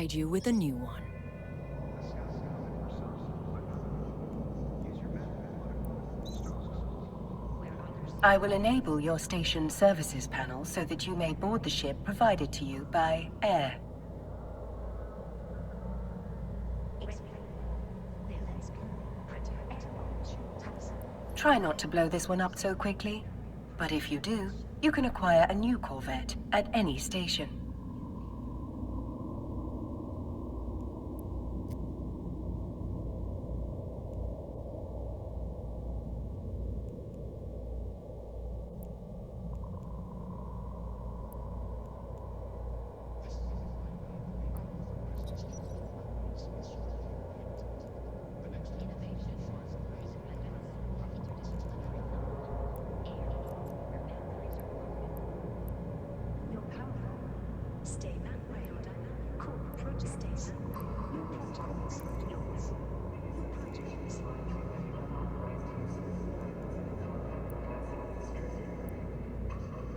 provide you with a new one. I will enable your station services panel so that you may board the ship provided to you by air. Try not to blow this one up so quickly, but if you do, you can acquire a new Corvette at any station.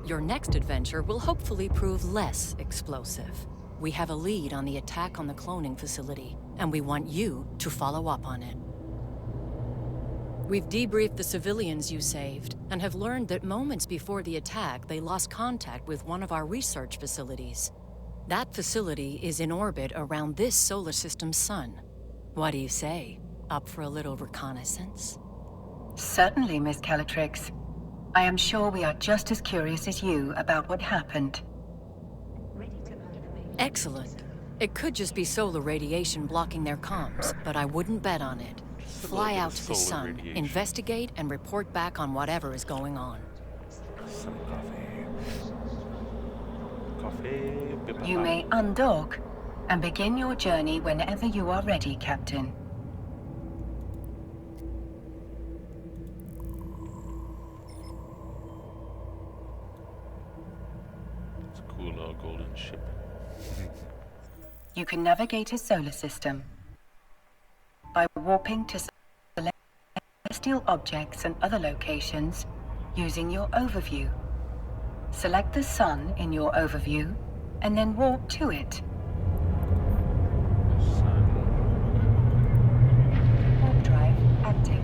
Your next adventure will hopefully prove less explosive. We have a lead on the attack on the cloning facility, and we want you to follow up on it. We've debriefed the civilians you saved, and have learned that moments before the attack, they lost contact with one of our research facilities. That facility is in orbit around this solar system's sun. What do you say? Up for a little reconnaissance? Certainly, Miss Calatrix. I am sure we are just as curious as you about what happened. Excellent. It could just be solar radiation blocking their comms, but I wouldn't bet on it. Fly out to the sun, investigate, and report back on whatever is going on. Some coffee. You may undock and begin your journey whenever you are ready, Captain. It's a cool little golden ship. You can navigate a solar system by warping to celestial objects and other locations using your overview. Select the sun in your overview and then warp to it. Warp drive active.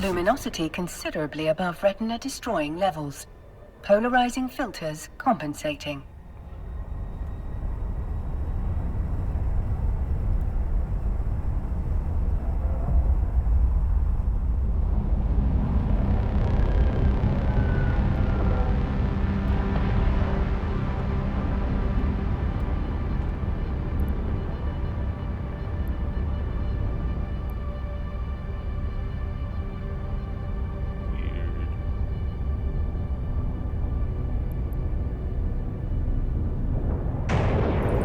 Luminosity considerably above retina-destroying levels. Polarizing filters compensating.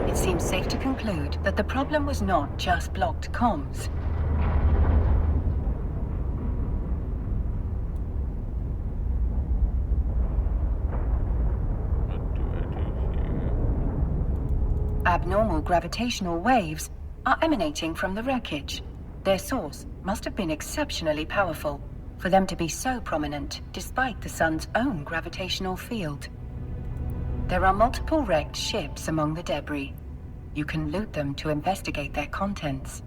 It seems safe to conclude that the problem was not just blocked comms. What do I do here? Abnormal gravitational waves are emanating from the wreckage. Their source must have been exceptionally powerful for them to be so prominent despite the sun's own gravitational field. There are multiple wrecked ships among the debris. You can loot them to investigate their contents.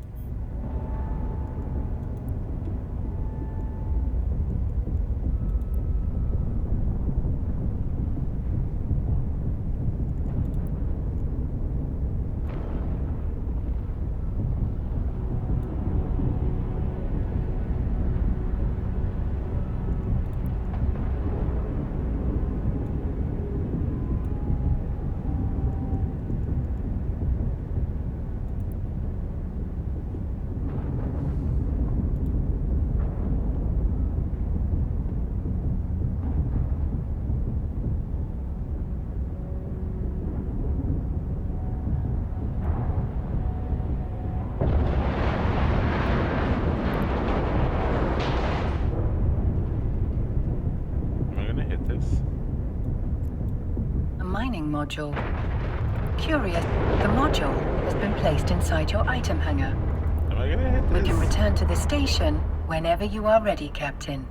module. Curious, the module has been placed inside your item hangar. Am I gonna hit We this? can return to the station whenever you are ready, Captain.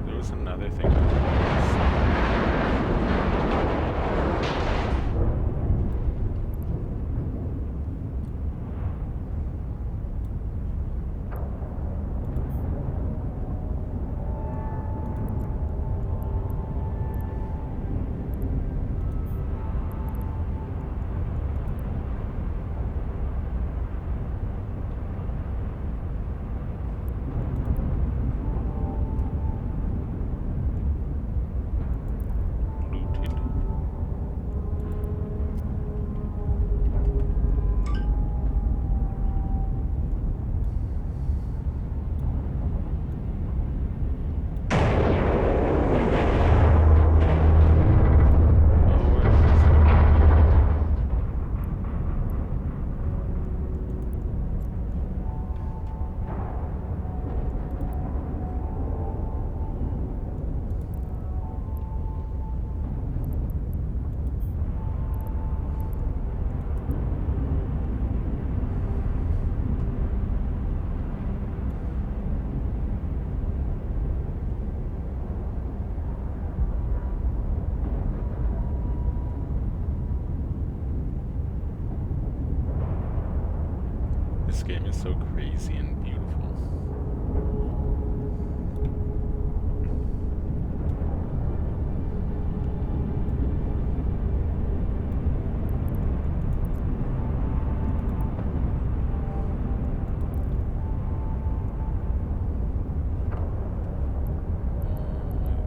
There was another thing. Looted. Oh, where is it? This game is so crazy and beautiful.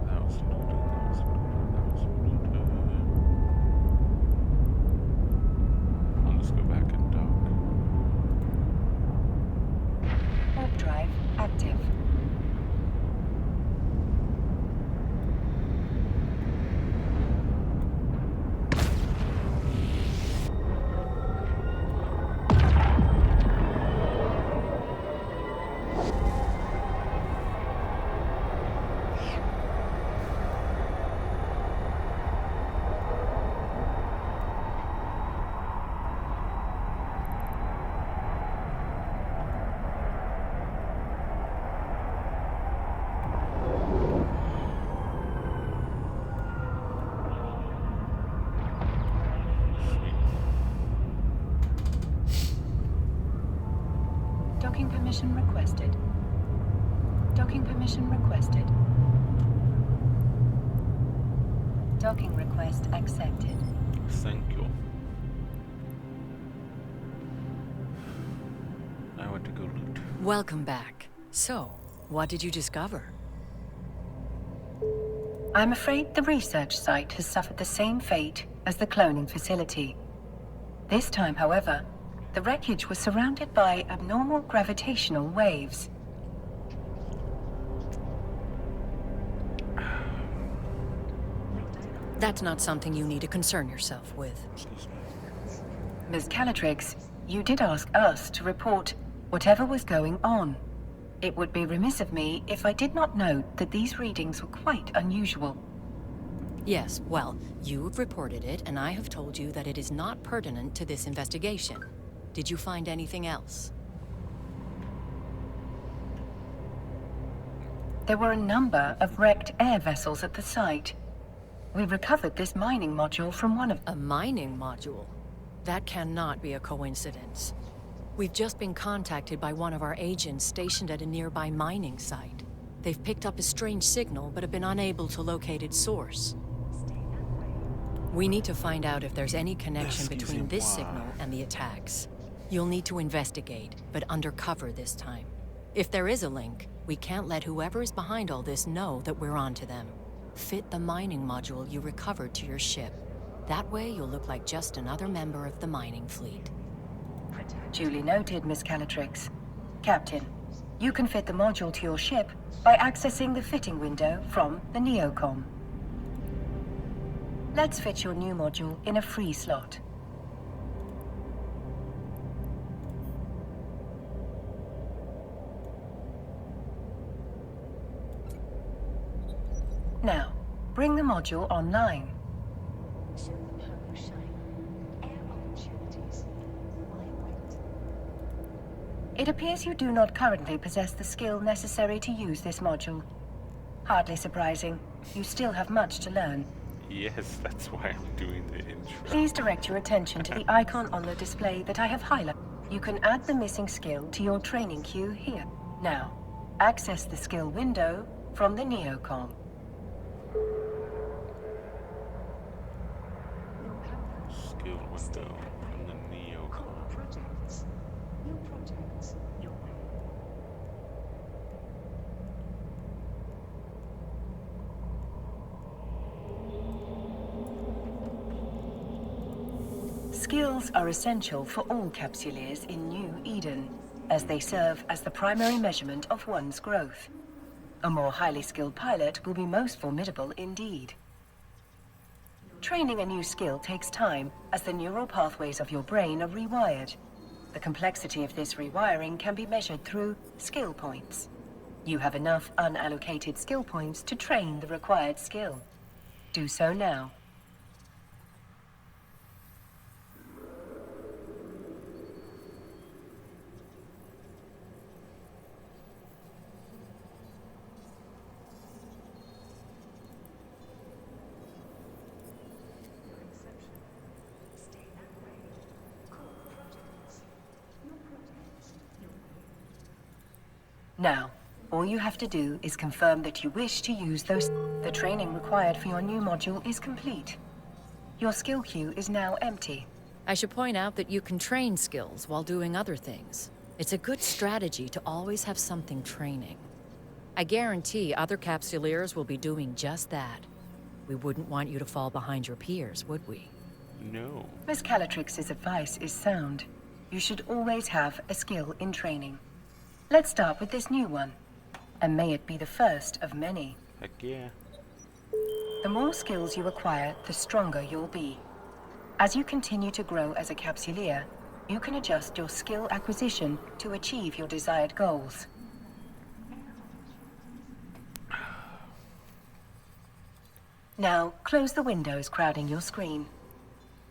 That was looted, that was looted, that was looted. Well, let's go back and dock. Warp drive active. Docking permission requested. Docking permission requested. Docking request accepted. Thank you. I went to go loot. Welcome back. So, what did you discover? I'm afraid the research site has suffered the same fate as the cloning facility. This time, however, the wreckage was surrounded by abnormal gravitational waves. That's not something you need to concern yourself with. Ms. Calatrix, you did ask us to report whatever was going on. It would be remiss of me if I did not note that these readings were quite unusual. Yes, well, you've reported it, and I have told you that it is not pertinent to this investigation. Did you find anything else? There were a number of wrecked air vessels at the site. We recovered this mining module from one of... A mining module? That cannot be a coincidence. We've just been contacted by one of our agents stationed at a nearby mining site. They've picked up a strange signal, but have been unable to locate its source. We need to find out if there's any connection between this signal and the attacks. You'll need to investigate, but undercover this time. If there is a link, we can't let whoever is behind all this know that we're onto them. Fit the mining module you recovered to your ship. That way you'll look like just another member of the mining fleet. Duly noted, Miss Calatrix. Captain, you can fit the module to your ship by accessing the fitting window from the neocom. Let's fit your new module in a free slot. bring the module online. It appears you do not currently possess the skill necessary to use this module. Hardly surprising. You still have much to learn. Yes, that's why I'm doing the intro. Please direct your attention to the icon on the display that I have highlighted. You can add the missing skill to your training queue here. Now, access the skill window from the neocom. Skill window from the neocom. Skills are essential for all capsuleers in New Eden, as they serve as the primary measurement of one's growth. A more highly skilled pilot will be most formidable indeed. Training a new skill takes time, as the neural pathways of your brain are rewired. The complexity of this rewiring can be measured through skill points. You have enough unallocated skill points to train the required skill. Do so now. Now, all you have to do is confirm that you wish to use those. The training required for your new module is complete. Your skill queue is now empty. I should point out that you can train skills while doing other things. It's a good strategy to always have something training. I guarantee other capsuleers will be doing just that. We wouldn't want you to fall behind your peers, would we? No. Miss Calatrix's advice is sound. You should always have a skill in training. Let's start with this new one, and may it be the first of many. Heck yeah. The more skills you acquire, the stronger you'll be. As you continue to grow as a capsuleer, you can adjust your skill acquisition to achieve your desired goals. Now, close the windows crowding your screen.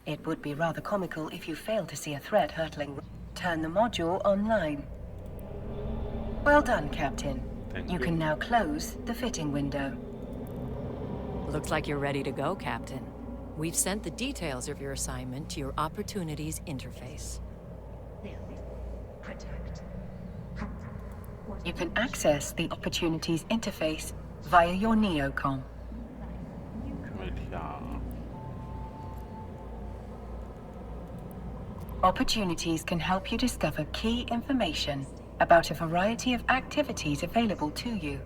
It would be rather comical if you failed to see a threat hurtling. Turn the module online. Well done, Captain. Thank You you. can now close the fitting window. Looks like you're ready to go, Captain. We've sent the details of your assignment to your Opportunities interface. You can access the Opportunities interface via your neocom. Right here. Opportunities can help you discover key information about a variety of activities available to you.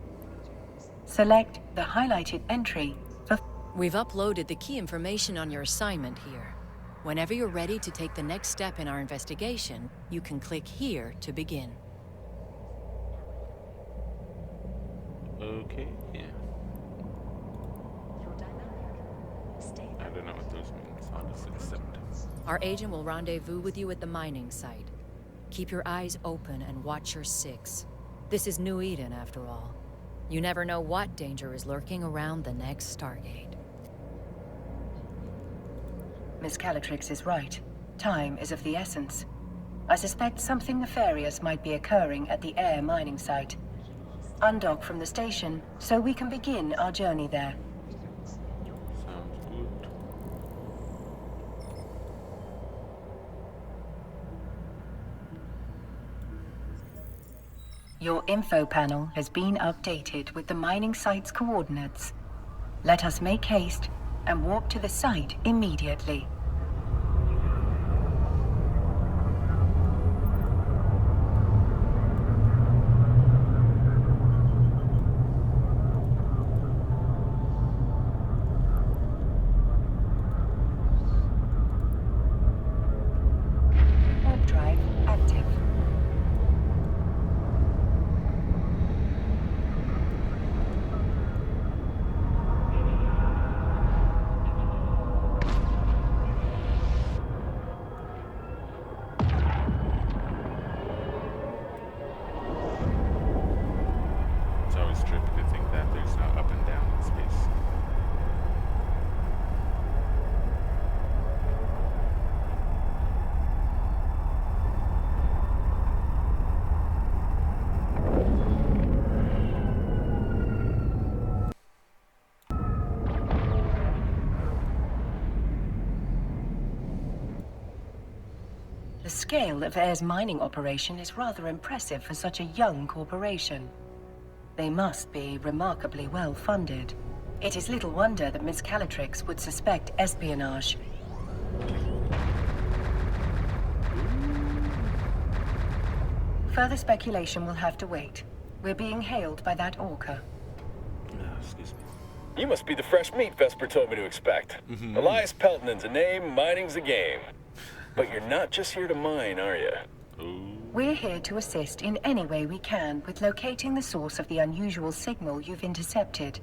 Select the highlighted entry for... We've uploaded the key information on your assignment here. Whenever you're ready to take the next step in our investigation, you can click here to begin. Okay, yeah. I don't know what those mean, so I'll just accept them. Our agent will rendezvous with you at the mining site. Keep your eyes open and watch your six. This is New Eden, after all. You never know what danger is lurking around the next Stargate. Miss Calatrix is right. Time is of the essence. I suspect something nefarious might be occurring at the air mining site. Undock from the station so we can begin our journey there. Sounds good. Your info panel has been updated with the mining site's coordinates. Let us make haste and walk to the site immediately. Warp drive active. The scale of Air's mining operation is rather impressive for such a young corporation. They must be remarkably well funded. It is little wonder that Miss Calatrix would suspect espionage. Further speculation will have to wait. We're being hailed by that orca. Excuse me. You must be the fresh meat Vesper told me to expect. Elias Pelton's a name, mining's a game. But you're not just here to mine, are you? We're here to assist in any way we can with locating the source of the unusual signal you've intercepted.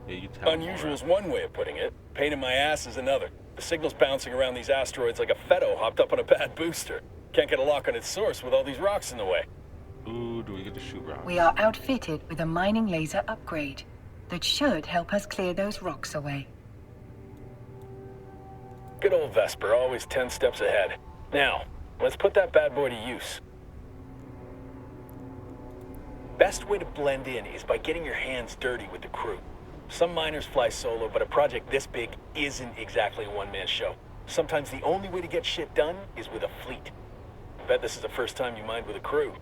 Yeah, you tell me Unusual more. is one way of putting it. Pain in my ass is another. The signal's bouncing around these asteroids like a Fetto hopped up on a bad booster. Can't get a lock on its source with all these rocks in the way. Ooh, do we get to shoot rocks? We are outfitted with a mining laser upgrade that should help us clear those rocks away. Good old Vesper, always 10 steps ahead. Now, let's put that bad boy to use. Best way to blend in is by getting your hands dirty with the crew. Some miners fly solo, but a project this big isn't exactly a one-man show. Sometimes the only way to get shit done is with a fleet. I bet this is the first time you mined with a crew.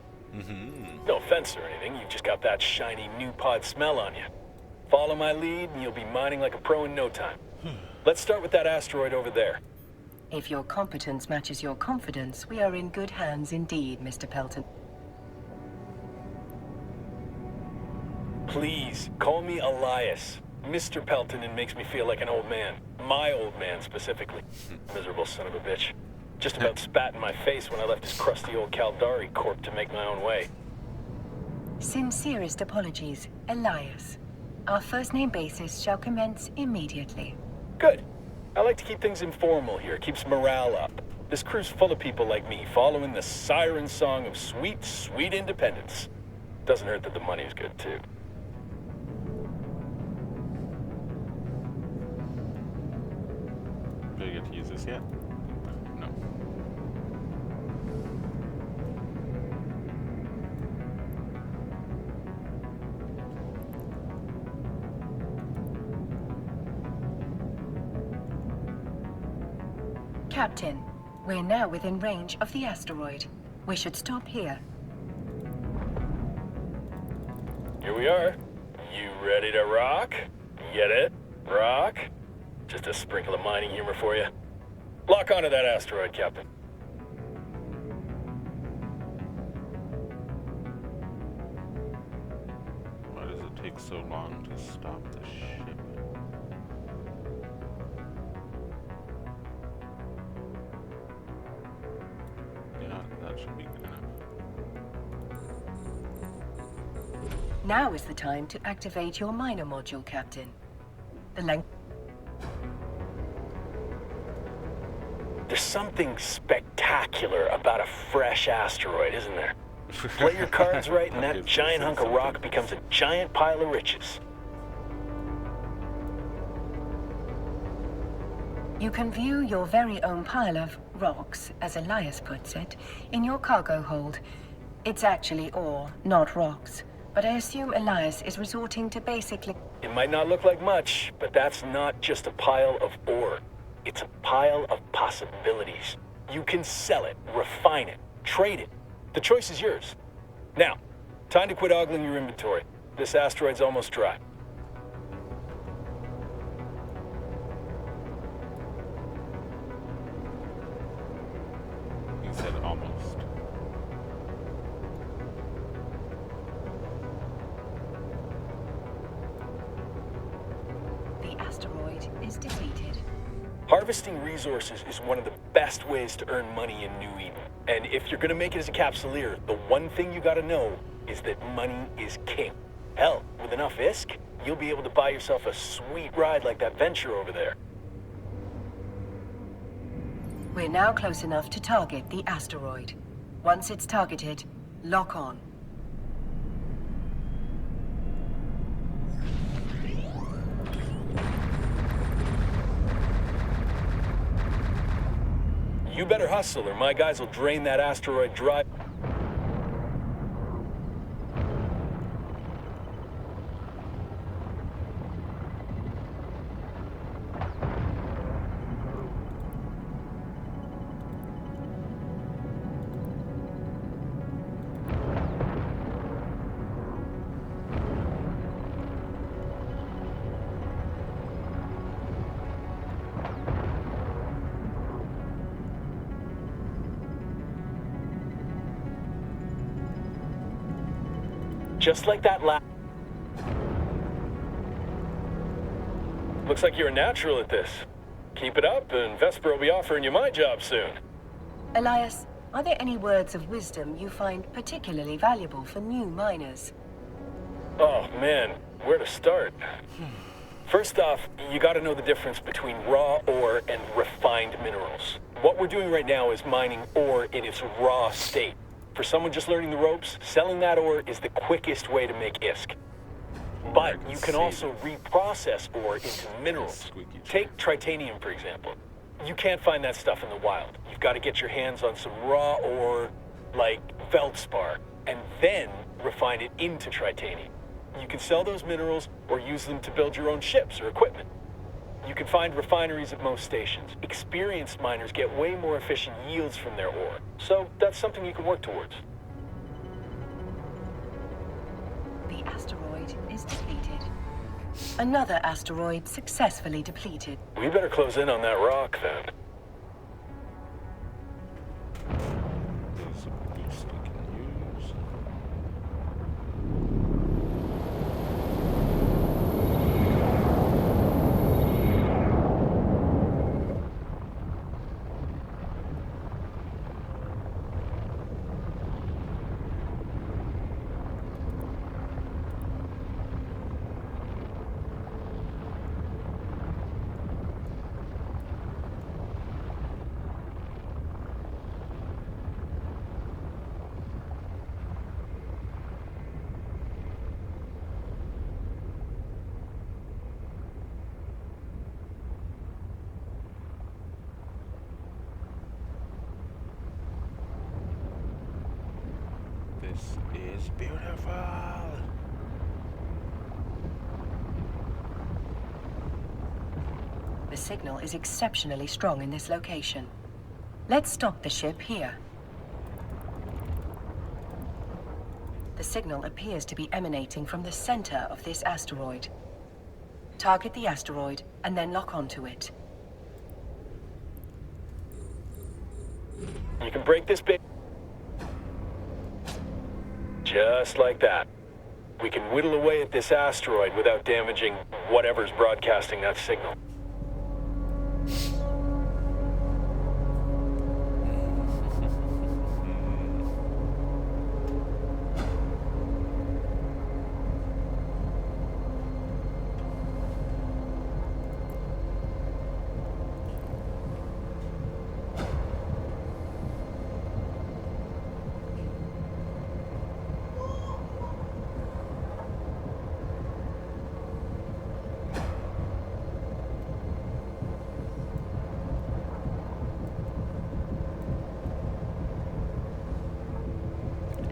No offense or anything, you've just got that shiny new pod smell on you. Follow my lead and you'll be mining like a pro in no time. Let's start with that asteroid over there. If your competence matches your confidence, we are in good hands indeed, Mr. Pelton. Please, call me Elias. Mr. Pelton makes me feel like an old man. My old man, specifically. Miserable son of a bitch. Just about spat in my face when I left his crusty old Caldari corp to make my own way. Sincerest apologies, Elias. Our first name basis shall commence immediately. Good. I like to keep things informal here. Keeps morale up. This crew's full of people like me, following the siren song of sweet, sweet independence. Doesn't hurt that the money is good, too. Do I get to use this yet? No. Captain, we're now within range of the asteroid. We should stop here. Here we are. You ready to rock? Get it? Rock? Just a sprinkle of mining humor for you. Lock onto that asteroid, Captain. Why does it take so long to stop the ship? Yeah, that should be good enough. Now is the time to activate your miner module, Captain. The length... There's something spectacular about a fresh asteroid, isn't there? Play your cards right and that giant hunk of rock becomes a giant pile of riches. You can view your very own pile of rocks, as Elias puts it, in your cargo hold. It's actually ore, not rocks. But I assume Elias is resorting to basically... It might not look like much, but that's not just a pile of ore. It's a pile of possibilities. You can sell it, refine it, trade it. The choice is yours. Now, time to quit ogling your inventory. This asteroid's almost dry. You said almost. The asteroid is depleted. Harvesting resources is one of the best ways to earn money in New Eden. And if you're gonna make it as a capsuleer, the one thing you gotta know is that money is king. Hell, with enough ISK, you'll be able to buy yourself a sweet ride like that venture over there. We're now close enough to target the asteroid. Once it's targeted, lock on. You better hustle or my guys will drain that asteroid dry. Just like that Looks like you're a natural at this. Keep it up, and Vesper will be offering you my job soon. Elias, are there any words of wisdom you find particularly valuable for new miners? Oh, man. Where to start? First off, you gotta know the difference between raw ore and refined minerals. What we're doing right now is mining ore in its raw state. For someone just learning the ropes, selling that ore is the quickest way to make ISK. But you can also reprocess ore into minerals. Take tritanium, for example. You can't find that stuff in the wild. You've got to get your hands on some raw ore, like feldspar, and then refine it into tritanium. You can sell those minerals or use them to build your own ships or equipment. You can find refineries at most stations. Experienced miners get way more efficient yields from their ore, so that's something you can work towards. The asteroid is depleted. Another asteroid successfully depleted. We better close in on that rock, then. There's a boost we can use. This is beautiful. The signal is exceptionally strong in this location. Let's stop the ship here. The signal appears to be emanating from the center of this asteroid. Target the asteroid and then lock onto it. You can break this bit. Just like that. We can whittle away at this asteroid without damaging whatever's broadcasting that signal.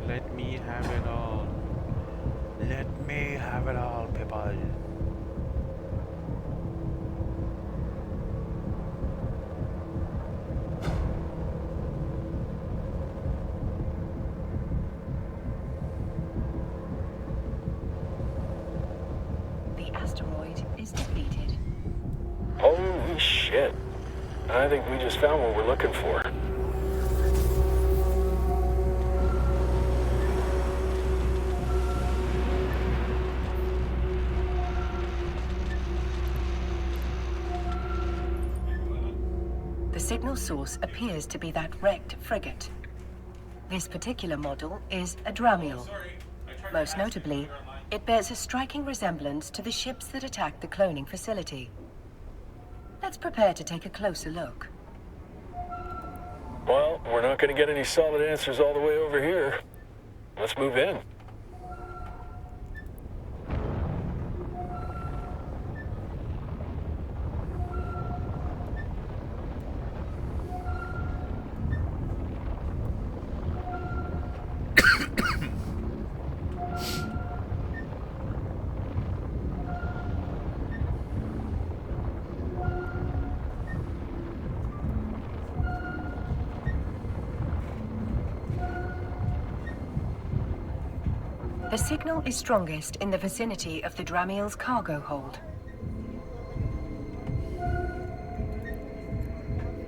Let me have it all. Let me have it all, people. The asteroid is depleted. Holy shit. I think we just found what we're looking for. The signal source appears to be that wrecked frigate. This particular model is a Dramiel. Most notably, it bears a striking resemblance to the ships that attacked the cloning facility. Let's prepare to take a closer look. Well, we're not going to get any solid answers all the way over here. Let's move in. The signal is strongest in the vicinity of the Dramiel's cargo hold.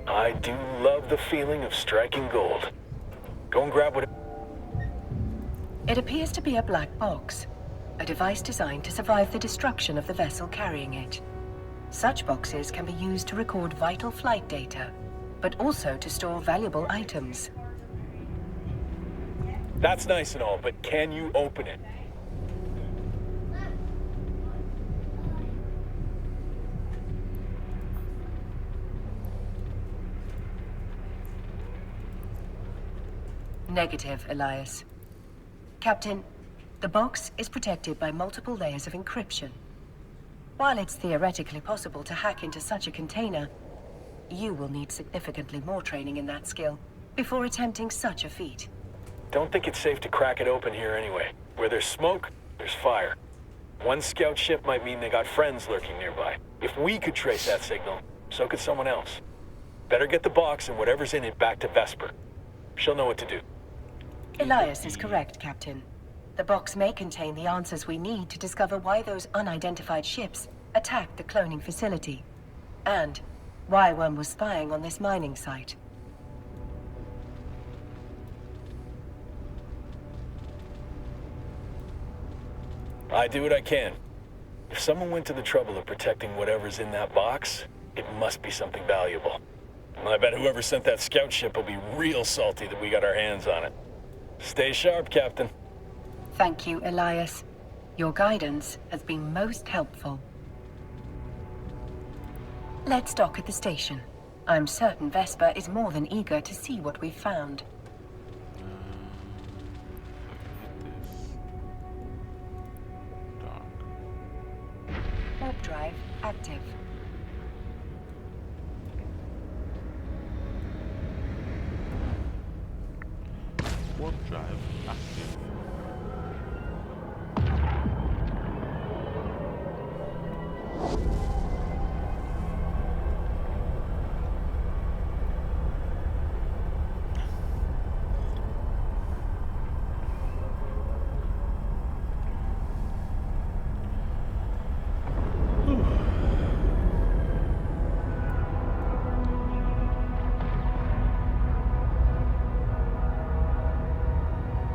I do love the feeling of striking gold. Go and grab what... It appears to be a black box, a device designed to survive the destruction of the vessel carrying it. Such boxes can be used to record vital flight data, but also to store valuable items. That's nice and all, but can you open it? Negative, Elias. Captain, the box is protected by multiple layers of encryption. While it's theoretically possible to hack into such a container, you will need significantly more training in that skill before attempting such a feat. Don't think it's safe to crack it open here anyway. Where there's smoke, there's fire. One scout ship might mean they got friends lurking nearby. If we could trace that signal, so could someone else. Better get the box and whatever's in it back to Vesper. She'll know what to do. Elias is correct, Captain. The box may contain the answers we need to discover why those unidentified ships attacked the cloning facility, and why one was spying on this mining site. I do what I can. If someone went to the trouble of protecting whatever's in that box, it must be something valuable. And I bet whoever sent that scout ship will be real salty that we got our hands on it. Stay sharp, Captain. Thank you, Elias. Your guidance has been most helpful. Let's dock at the station. I'm certain Vesper is more than eager to see what we've found. Warp drive active. Warp drive active.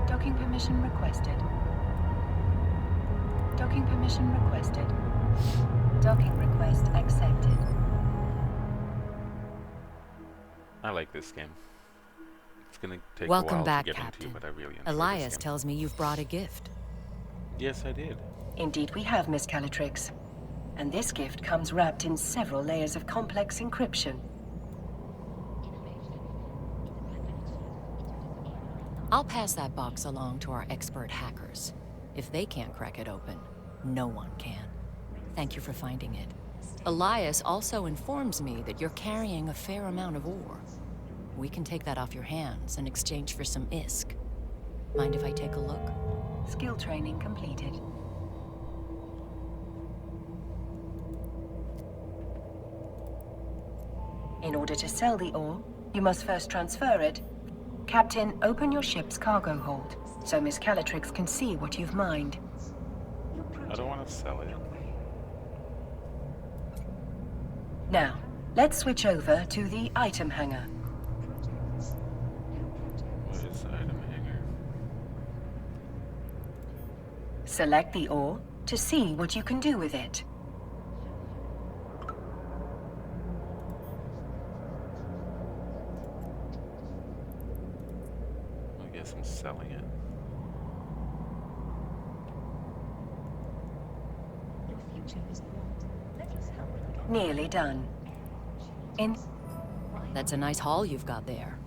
Docking permission requested. Docking permission requested. Docking request accepted. I like this game. It's gonna take a Welcome while back, to get Captain. into, but I really enjoy Elias this game. tells me you've brought a gift. Yes, I did. Indeed we have, Miss Calatrix. And this gift comes wrapped in several layers of complex encryption. I'll pass that box along to our expert hackers. If they can't crack it open, no one can. Thank you for finding it. Elias also informs me that you're carrying a fair amount of ore. We can take that off your hands in exchange for some ISK. Mind if I take a look? Skill training completed. In order to sell the ore, you must first transfer it. Captain, open your ship's cargo hold, so Miss Calatrix can see what you've mined. I don't want to sell it. Now, let's switch over to the item hangar. What is the item hanger? Select the ore to see what you can do with it. I guess I'm selling it. Nearly done. That's a nice haul you've got there.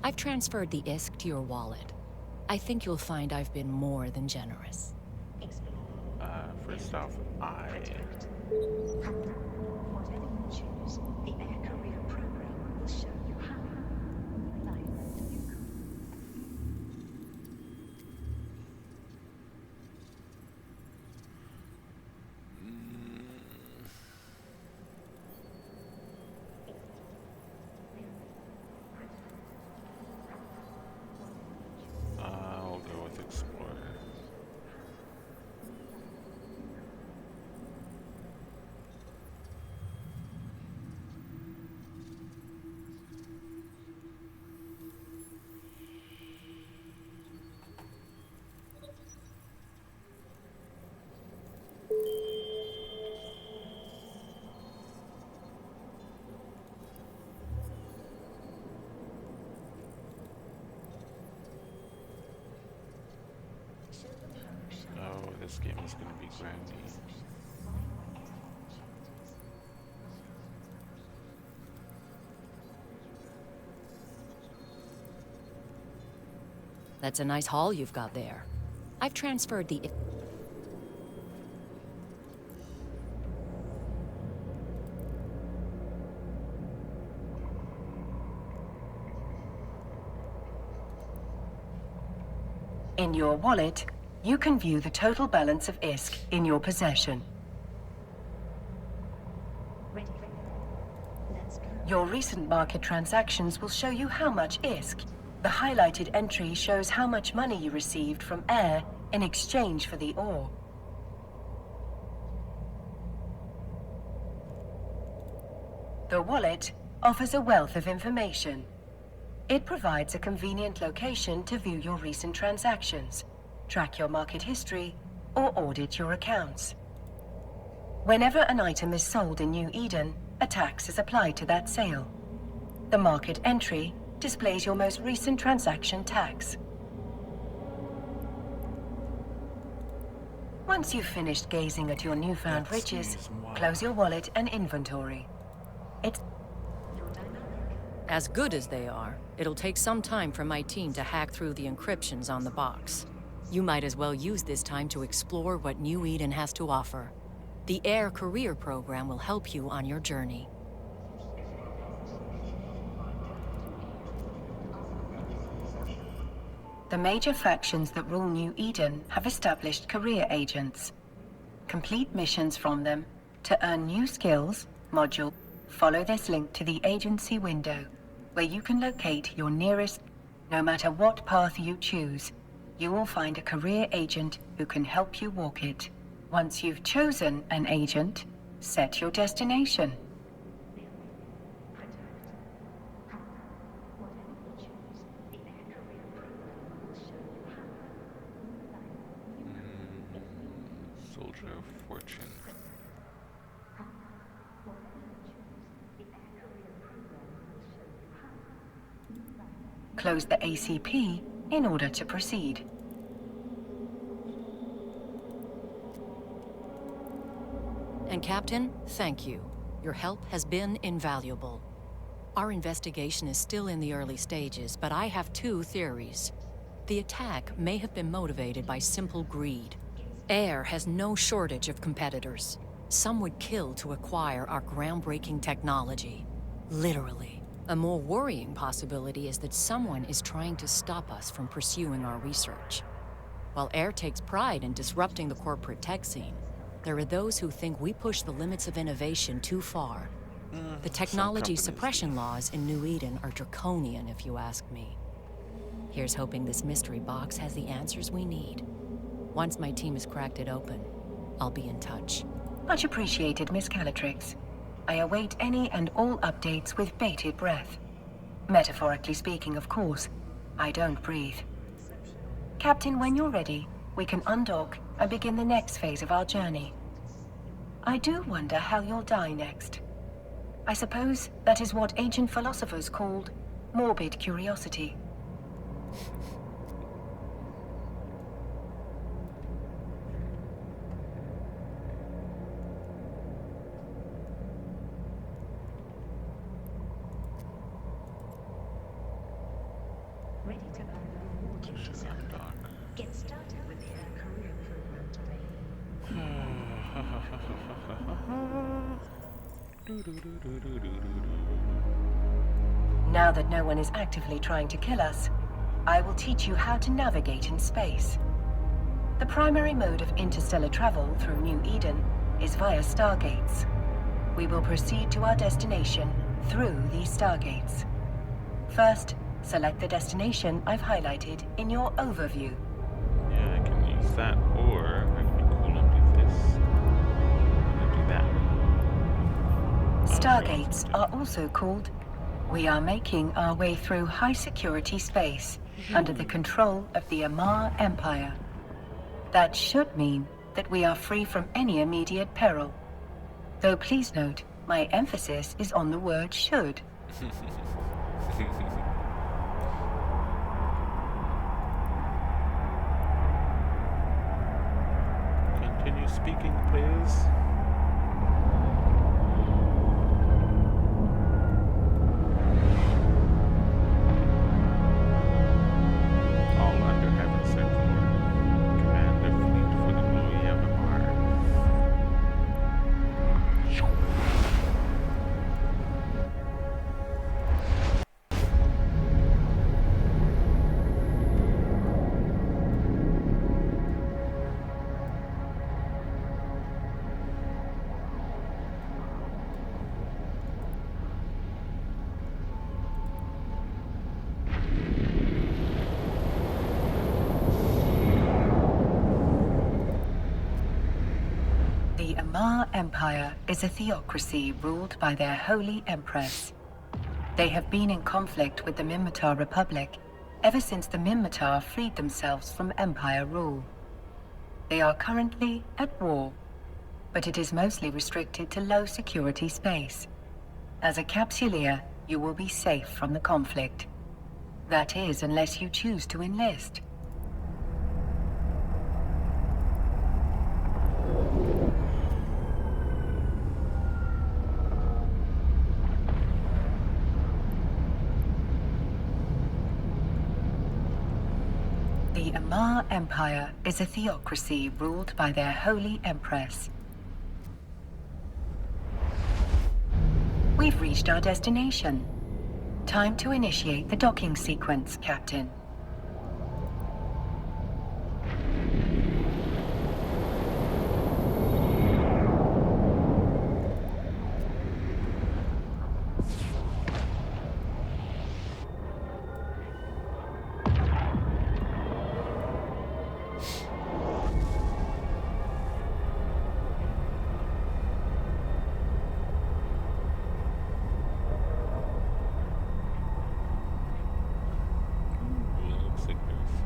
I've transferred the ISK to your wallet. I think you'll find I've been more than generous. First off, Whatever you choose, the air career program will show you how. I'll go with Explorer. Granny. That's a nice haul you've got there. I've transferred the... In your wallet, you can view the total balance of ISK in your possession. Ready. Let's go. Your recent market transactions will show you how much ISK. The highlighted entry shows how much money you received from Air in exchange for the ore. The wallet offers a wealth of information. It provides a convenient location to view your recent transactions, track your market history, or audit your accounts. Whenever an item is sold in New Eden, a tax is applied to that sale. The market entry displays your most recent transaction tax. Once you've finished gazing at your newfound riches, close your wallet and inventory. It's As good as they are, it'll take some time for my team to hack through the encryptions on the box. You might as well use this time to explore what New Eden has to offer. The Air Career Program will help you on your journey. The major factions that rule New Eden have established career agents. Complete missions from them to earn new skills, module. Follow this link to the agency window, where you can locate your nearest. No matter what path you choose, you will find a career agent who can help you walk it. Once you've chosen an agent, set your destination. Soldier of Fortune. Close the ACP in order to proceed. And Captain, thank you. Your help has been invaluable. Our investigation is still in the early stages, but I have two theories. The attack may have been motivated by simple greed. Air has no shortage of competitors. Some would kill to acquire our groundbreaking technology. Literally. A more worrying possibility is that someone is trying to stop us from pursuing our research. While Air takes pride in disrupting the corporate tech scene, there are those who think we push the limits of innovation too far. The technology suppression laws in New Eden are draconian, if you ask me. Here's hoping this mystery box has the answers we need. Once my team has cracked it open, I'll be in touch. Much appreciated, Miss Calatrix. I await any and all updates with bated breath. Metaphorically speaking, of course. I don't breathe. Captain, when you're ready, we can undock and begin the next phase of our journey. I do wonder how you'll die next. I suppose that is what ancient philosophers called morbid curiosity. Ready to unload the kitchen side. Get started with the Air Career Program today. Now that no one is actively trying to kill us, I will teach you how to navigate in space. The primary mode of interstellar travel through New Eden is via stargates. We will proceed to our destination through these stargates. First, select the destination I've highlighted in your overview. Yeah, I can use that, or I can be cool and do this. And do that. Stargates are also called. We are making our way through high-security space under the control of the Amar Empire. That should mean that we are free from any immediate peril. Though please note, my emphasis is on the word should. Continue continue speaking, please. All under heaven sent for Commander Fleet for the glory of Amar. The Amar Empire is a theocracy ruled by their holy empress. They have been in conflict with the Minmatar Republic ever since the Minmatar freed themselves from Empire rule. They are currently at war, but it is mostly restricted to low-security space. As a Capsuleer, you will be safe from the conflict. That is, unless you choose to enlist. The Amar Empire is a theocracy ruled by their holy empress. We've reached our destination. Time to initiate the docking sequence, Captain. Looks like there's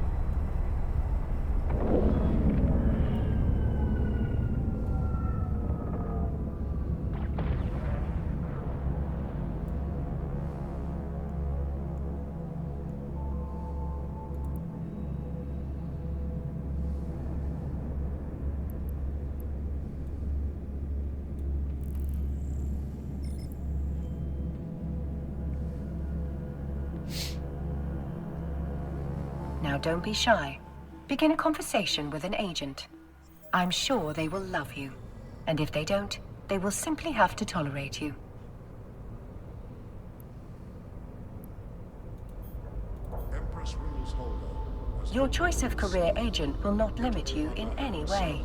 Now don't be shy. Begin a conversation with an agent. I'm sure they will love you. And if they don't, they will simply have to tolerate you. Empress rules Holdo. Your choice of career agent will not limit you in any way.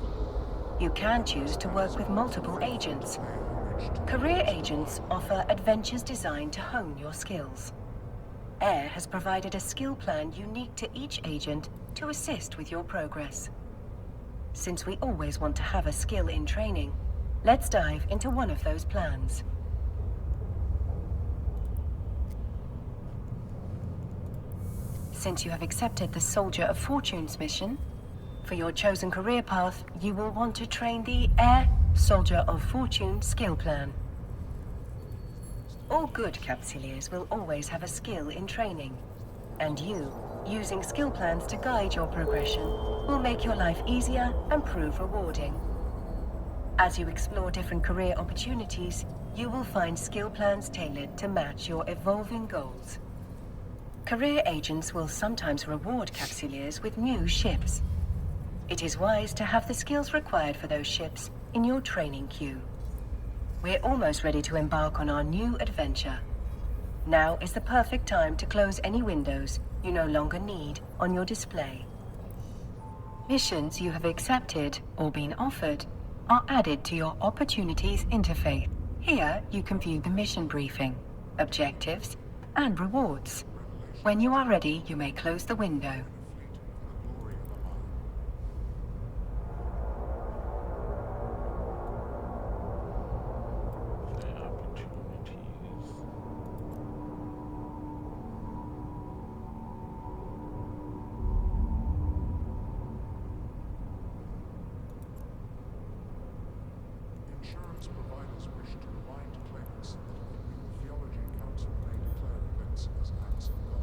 You can choose to work with multiple agents. Career agents offer adventures designed to hone your skills. Air has provided a skill plan unique to each agent to assist with your progress. Since we always want to have a skill in training, let's dive into one of those plans. Since you have accepted the Soldier of Fortune's mission, for your chosen career path, you will want to train the Air Soldier of Fortune skill plan. All good Capsuleers will always have a skill in training, and you, using skill plans to guide your progression, will make your life easier and prove rewarding. As you explore different career opportunities, you will find skill plans tailored to match your evolving goals. Career agents will sometimes reward Capsuleers with new ships. It is wise to have the skills required for those ships in your training queue. We're almost ready to embark on our new adventure. Now is the perfect time to close any windows you no longer need on your display. Missions you have accepted or been offered are added to your Opportunities interface. Here you can view the mission briefing, objectives, and rewards. When you are ready, you may close the window. the opportunities. Insurance providers wish to remind claimants that the new Theology Council may declare events as acts of God.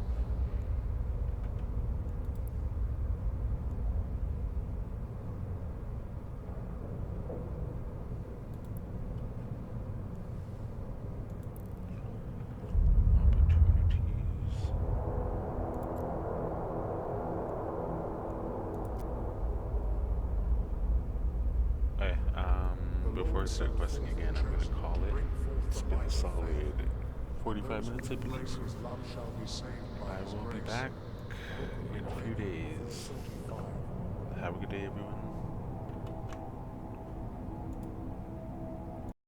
before I start questing again, I'm gonna call it. It's been a solid 45 minutes, I believe. Whose love shall be saved by I his will be grace. back in a few days. Have a good day, everyone.